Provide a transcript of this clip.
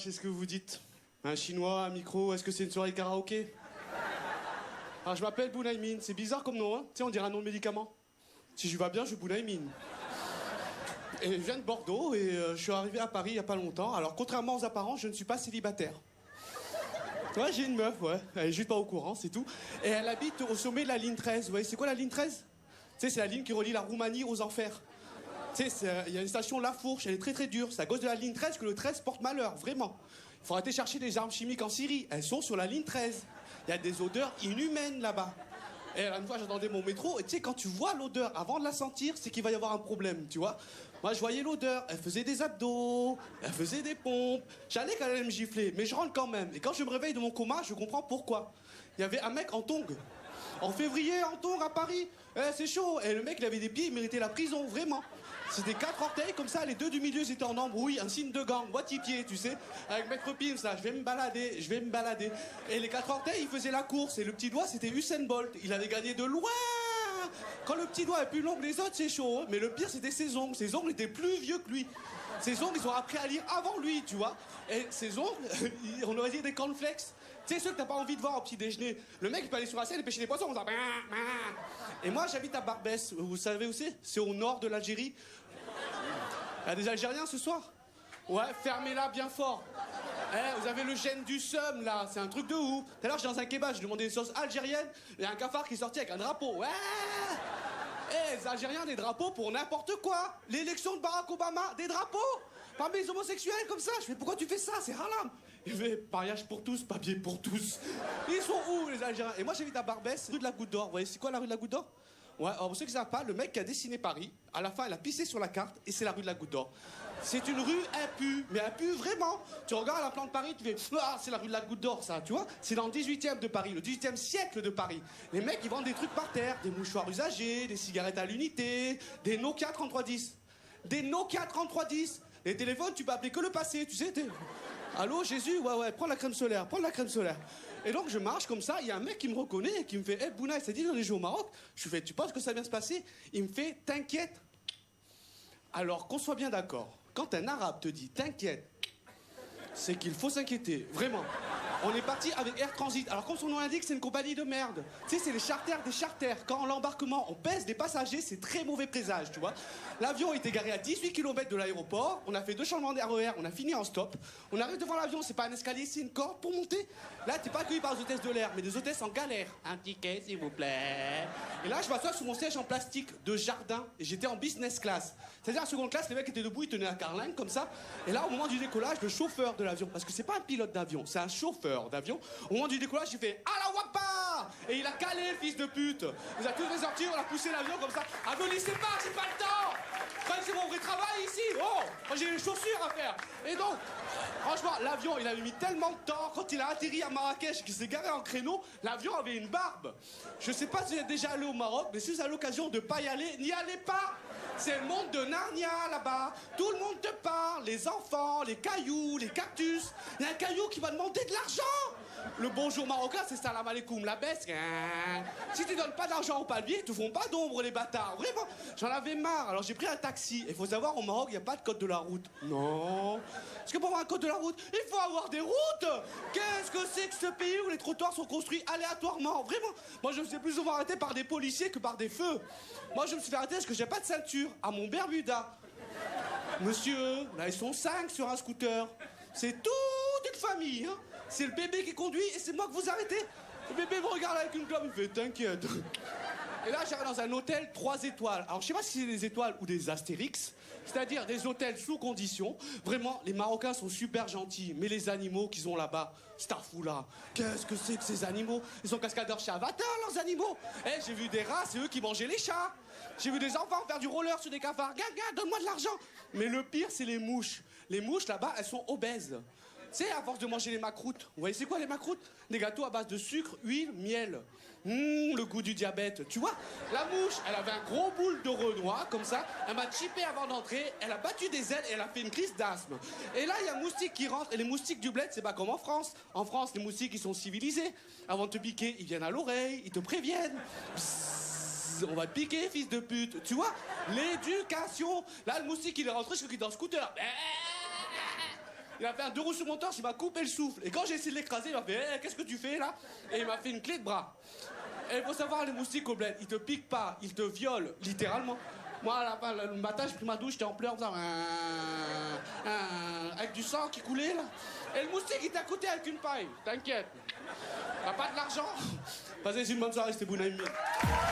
je sais ce que vous dites. Un chinois, un micro, est-ce que c'est une soirée karaoké? Alors, je m'appelle Bunaimin. C'est bizarre comme nom, hein? Tu sais, on dirait un nom de médicament. Si je vais bien, je Bunaimin. Et je viens de Bordeaux et je suis arrivé à Paris il y a pas longtemps. Alors, contrairement aux apparences, je ne suis pas célibataire. Ouais, j'ai une meuf, ouais. Elle est juste pas au courant, c'est tout. Et elle habite au sommet de la ligne 13. Vous voyez, c'est quoi la ligne 13? Tu sais, c'est la ligne qui relie la Roumanie aux enfers. Tu sais, il y a une station La Fourche, elle est très très dure. C'est à cause de la ligne 13 que le 13 porte malheur, vraiment. Il faut arrêter de chercher des armes chimiques en Syrie. Elles sont sur la ligne 13. Il y a des odeurs inhumaines là-bas. Et une fois, j'attendais mon métro, et tu sais, quand tu vois l'odeur avant de la sentir, c'est qu'il va y avoir un problème, tu vois. Moi, je voyais l'odeur, elle faisait des abdos, elle faisait des pompes. J'allais qu'elle allait me gifler, mais je rentre quand même. Et quand je me réveille de mon coma, je comprends pourquoi. Il y avait un mec en tongs. En février, en tongs, à Paris. C'est chaud. Et le mec, il avait des pieds, il méritait la prison, vraiment. C'était 4 orteils, comme ça, les 2 du milieu, c'était en embrouille, un signe de gang, boîtier, tu sais, avec Maître Pim, ça, je vais me balader. Et les 4 orteils, il faisait la course, et le petit doigt, c'était Usain Bolt. Il avait gagné de loin. Quand le petit doigt est plus long que les autres, c'est chaud, hein. Mais le pire, c'était ses ongles. Ses ongles étaient plus vieux que lui. Ses ongles, ils ont appris à lire avant lui, tu vois. Et ses ongles, on aurait dit des cornflakes. Tu sais, ceux que t'as pas envie de voir au petit déjeuner. Le mec, il peut aller sur la scène et pêcher des poissons, on dit... Et moi, j'habite à Barbès. Vous savez où c'est? C'est au nord de l'Algérie. Il y a des Algériens ce soir? Ouais, fermez-la bien fort. Vous avez le gène du seum, là. C'est un truc de ouf. Tout à l'heure, j'étais dans un kebab, je demandais une sauce algérienne. Il y a un cafard qui est sorti avec un drapeau. Ouais. Les Algériens, des drapeaux pour n'importe quoi. L'élection de Barack Obama, des drapeaux. Parmi les homosexuels comme ça. Je fais, pourquoi tu fais ça? C'est haram. Il fait, pariage pour tous, papier pour tous. Ils sont où, les Algériens? Et moi, j'habite à Barbès, rue de la Goutte d'Or. Vous voyez, c'est quoi la rue de la Goutte d'Or? Ouais, alors pour ceux qui ne savent pas, le mec qui a dessiné Paris, à la fin, il a pissé sur la carte et c'est la rue de la Goutte d'Or. C'est une rue impue, mais impue vraiment. Tu regardes la plan de Paris, tu fais, ah, c'est la rue de la Goutte d'Or, ça, tu vois. C'est dans le 18e de Paris, le 18e siècle de Paris. Les mecs, ils vendent des trucs par terre, des mouchoirs usagés, des cigarettes à l'unité, des Nokia 3310. Des Nokia 3310. Les téléphones, tu peux appeler que le passé, tu sais. Allô, Jésus? Ouais, prends la crème solaire, Et donc, je marche comme ça, il y a un mec qui me reconnaît et qui me fait, hey, Bouna, ça dit d'aller jouer au Maroc? Je lui fais, tu penses que ça va bien se passer? Il me fait, t'inquiète. Alors, qu'on soit bien d'accord, quand un arabe te dit, t'inquiète, c'est qu'il faut s'inquiéter, vraiment. On est parti avec Air Transit. Alors, comme son nom l'indique, c'est une compagnie de merde. Tu sais, c'est les charters des charters. Quand l'embarquement, on pèse des passagers, c'est très mauvais présage, tu vois. L'avion était garé à 18 km de l'aéroport. On a fait 2 changements d'RER. On a fini en stop. On arrive devant l'avion. C'est pas un escalier, c'est une corde pour monter. Là, t'es pas accueilli par les hôtesses de l'air, mais des hôtesses en galère. Un ticket, s'il vous plaît. Et là, je m'assois sur mon siège en plastique de jardin. Et j'étais en business class. C'est-à-dire, en seconde classe, les mecs étaient debout, ils tenaient un carlingue comme ça. Et là, au moment du décollage, le chauffeur de l'avion, parce que c'est pas un pilote d'avion, c'est un chauffeur d'avion. Au moment du décollage, il fait Allah Wakbar! Et il a calé, le fils de pute. Il a tous les sortis, on a poussé l'avion comme ça. Applaudissez pas, j'ai pas le temps! C'est mon vrai travail ici! Oh! Moi j'ai les chaussures à faire! Et donc, franchement, l'avion, il avait mis tellement de temps. Quand il a atterri à Marrakech, qu'il s'est garé en créneau, l'avion avait une barbe. Je sais pas si vous êtes déjà allé au Maroc, mais si vous avez l'occasion de pas y aller, n'y allez pas! C'est le monde de Narnia là-bas. Tout le monde te parle, les enfants, les cailloux, les cactus. Il y a un caillou qui va demander de l'argent. Le bonjour marocain, c'est salam alaikum, la baisse. Si tu donnes pas d'argent aux palmiers, ils te font pas d'ombre, les bâtards. Vraiment, j'en avais marre. Alors j'ai pris un taxi. Il faut savoir, au Maroc, il n'y a pas de code de la route. Non. Parce que pour avoir un code de la route, il faut avoir des routes. Qu'est-ce que c'est que ce pays où les trottoirs sont construits aléatoirement? Vraiment. Moi, je me suis plus souvent arrêté par des policiers que par des feux. Moi, je me suis fait arrêter parce que j'ai pas de ceinture à mon Bermuda. Monsieur, là, ils sont 5 sur un scooter. C'est toute une famille, hein. C'est le bébé qui conduit et c'est moi que vous arrêtez. Le bébé me regarde avec une clope, il fait t'inquiète. Et là, j'arrive dans un hôtel 3 étoiles. Alors, je sais pas si c'est des étoiles ou des astérix, c'est-à-dire des hôtels sous condition. Vraiment, les Marocains sont super gentils, mais les animaux qu'ils ont là-bas, Starfoula, qu'est-ce que c'est que ces animaux? Ils sont cascadeurs chez Avatar, leurs animaux. J'ai vu des rats, c'est eux qui mangeaient les chats. J'ai vu des enfants faire du roller sur des cafards. Gaga, donne-moi de l'argent. Mais le pire, c'est les mouches. Les mouches, là-bas, elles sont obèses. Tu sais, à force de manger les macroutes. Vous voyez, c'est quoi les macroutes? Des gâteaux à base de sucre, huile, miel. Le goût du diabète. Tu vois, la mouche, elle avait un gros boule de Renoir, comme ça. Elle m'a chippé avant d'entrer. Elle a battu des ailes et elle a fait une crise d'asthme. Et là, il y a un moustique qui rentre. Et les moustiques du bled, c'est pas comme en France. En France, les moustiques, ils sont civilisés. Avant de te piquer, ils viennent à l'oreille, ils te préviennent. Bzzz, on va te piquer, fils de pute. Tu vois, l'éducation. Là, le moustique, il est rentré, je crois qu'il est dans le scooter. Il a fait un 2 roues sur mon torse, il m'a coupé le souffle. Et quand j'ai essayé de l'écraser, il m'a fait qu'est-ce que tu fais là? Et il m'a fait une clé de bras. Et il faut savoir, les moustiques au bled, ils te piquent pas, ils te violent, littéralement. Moi, le matin, j'ai pris ma douche, j'étais en pleurs, avec du sang qui coulait, là. Et le moustique, il t'a coûté avec une paille, t'inquiète. T'as pas de l'argent? Vas-y, c'est une bonne soirée, c'était Bounaïm.